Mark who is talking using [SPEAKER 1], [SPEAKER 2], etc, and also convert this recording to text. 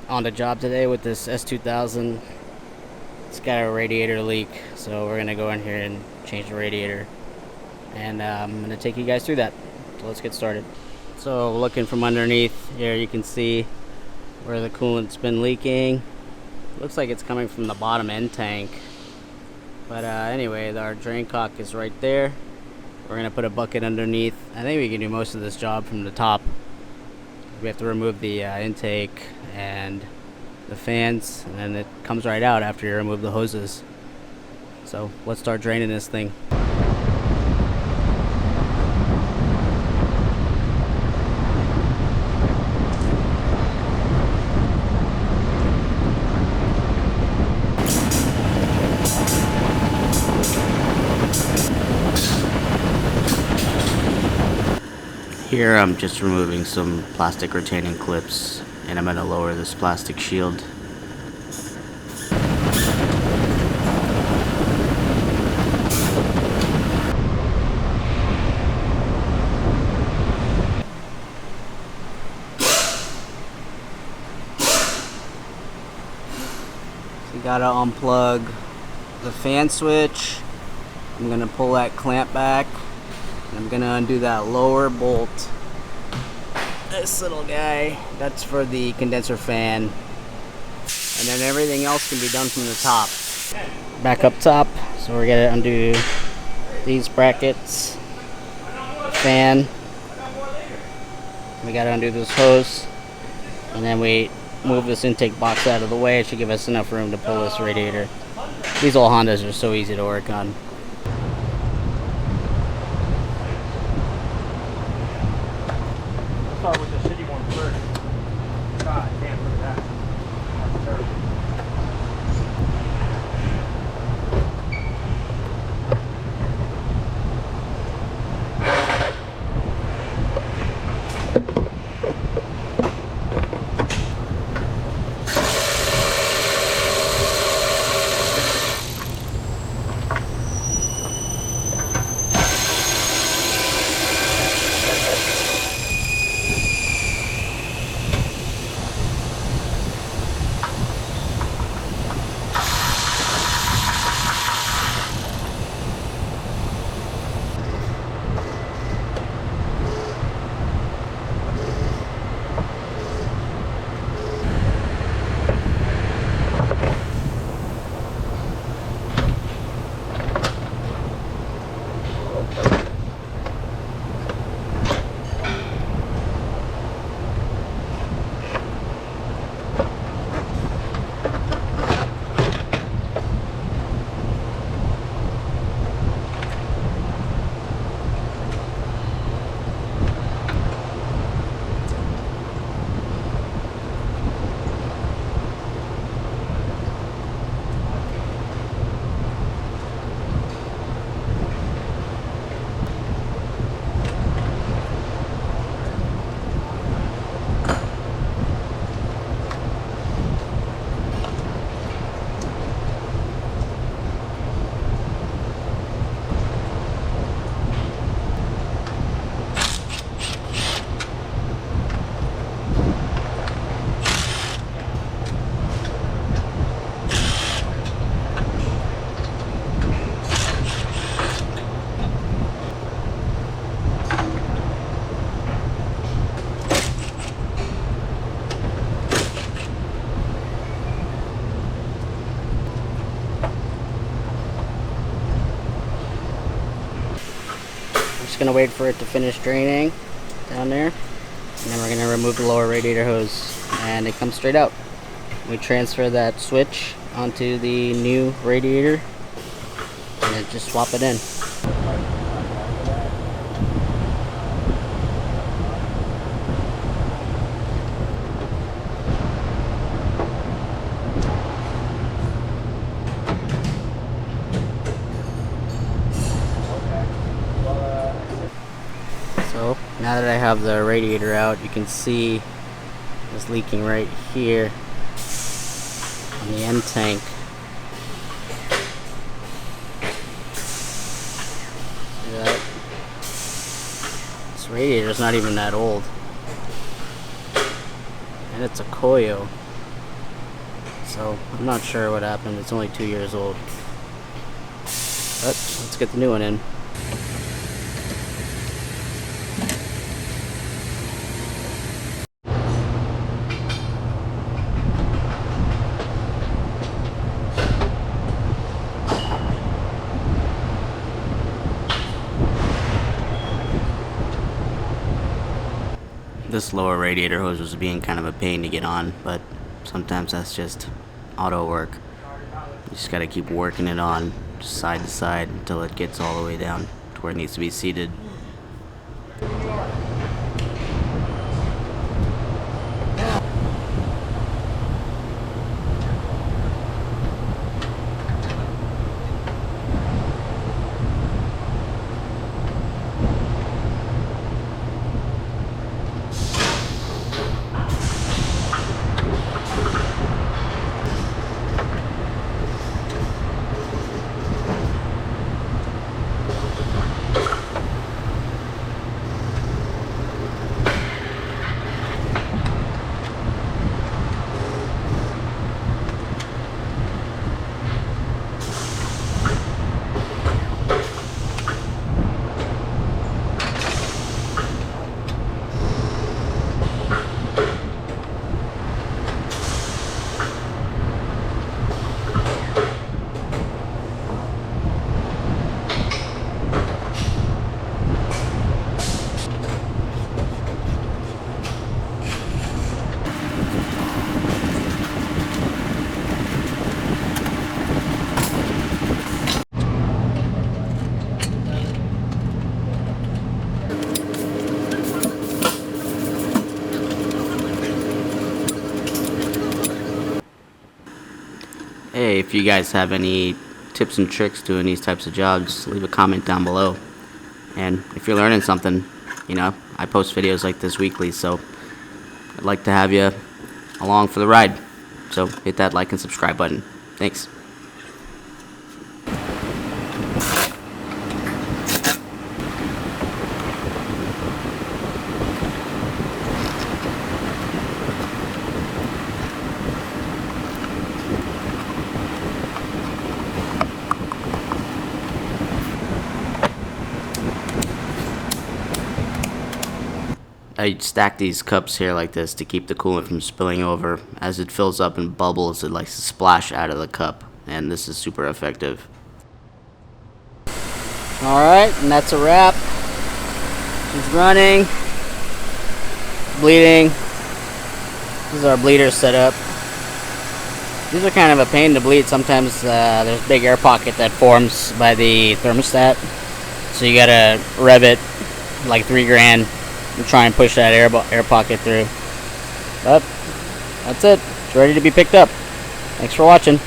[SPEAKER 1] on the job today with this S2000. It's got a radiator leak, so we're gonna go in here and change the radiator, and I'm gonna take you guys through that. So let's get started. So looking from underneath here, you can see where the coolant's been leaking. Looks like it's coming from the bottom end tank, but anyway, our drain cock is right there. We're gonna put a bucket underneath. I think we can do most of this job from the top. We have to remove the intake and the fans, and then it comes right out after you remove the hoses. So let's start draining this thing. Here I'm just removing some plastic retaining clips, and I'm going to lower this plastic shield. So you got to unplug the fan switch. I'm going to pull that clamp back. I'm gonna undo that lower bolt. This little guy, that's for the condenser fan. And then everything else can be done from the top. Back up top, so we're gonna undo these brackets, fan. We gotta undo this hose. And then we move this intake box out of the way. It should give us enough room to pull this radiator. These old Hondas are so easy to work on.
[SPEAKER 2] Start with the city one first. God damn, look at that. That's terrible.
[SPEAKER 1] Just gonna wait for it to finish draining down there, and then we're gonna remove the lower radiator hose, and it comes straight out. We transfer that switch onto the new radiator and then just swap it in. So now that I have the radiator out, you can see it's leaking right here on the end tank. See that? This radiator is not even that old, and it's a Koyo. So I'm not sure what happened. It's only 2 years old. But let's get the new one in. This lower radiator hose was being kind of a pain to get on, but sometimes that's just auto work. You just gotta keep working it on, just side to side, until it gets all the way down to where it needs to be seated. Hey, if you guys have any tips and tricks doing these types of jobs, leave a comment down below. And if you're learning something, I post videos like this weekly, so I'd like to have you along for the ride. So hit that like and subscribe button. Thanks. I stack these cups here like this to keep the coolant from spilling over. As it fills up and bubbles, it likes to splash out of the cup, and this is super effective. Alright, and that's a wrap. She's running, bleeding. This is our bleeder setup. These are kind of a pain to bleed. Sometimes there's a big air pocket that forms by the thermostat, so you gotta rev it like 3 grand and try and push that air pocket through. But that's it. It's ready to be picked up. Thanks for watching.